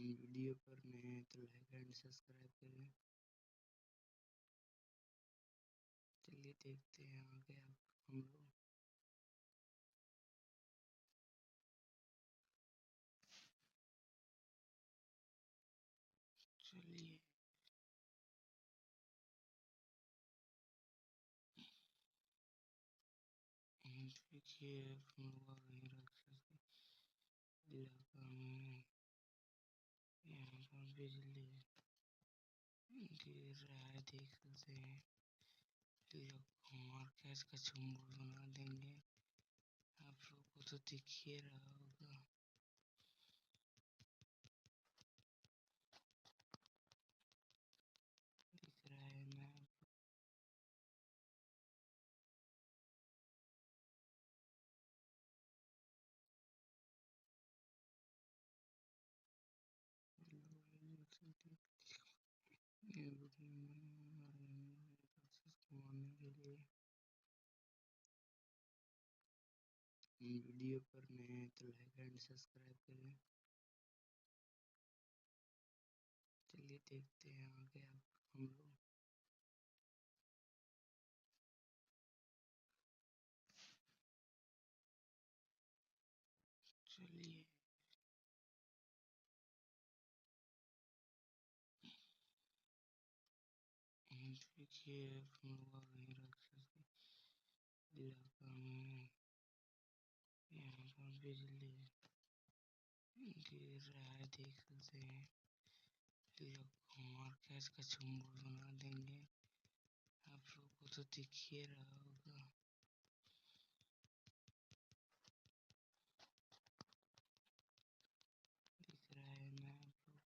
Video पर नए हैं तो लाइक एंड सब्सक्राइब करें। चलिए देखते हैं आगे हम लोग। चलिए देखिए हम लोग वही राक्षस इलाका में यहाँ पर बिजली गिर रहा है, देख सकते हैं। लोग मार के इसका चुम्बुल बना देंगे। आप लोग को तो दिख ही रहा होगा। दिख रहा है ना? वीडियो पर नए हैं तो लाइक एंड सब्सक्राइब करें। चलिए देखते हैं आगे हम लोग। चलिए देखिए हम लोग वही राक्षस इलाका में यहाँ पर बिजली गिर रहा है, देख सकते हैं। लोग मार के इसका चुम्बुल बना देंगे। आप लोग को तो दिख ही रहा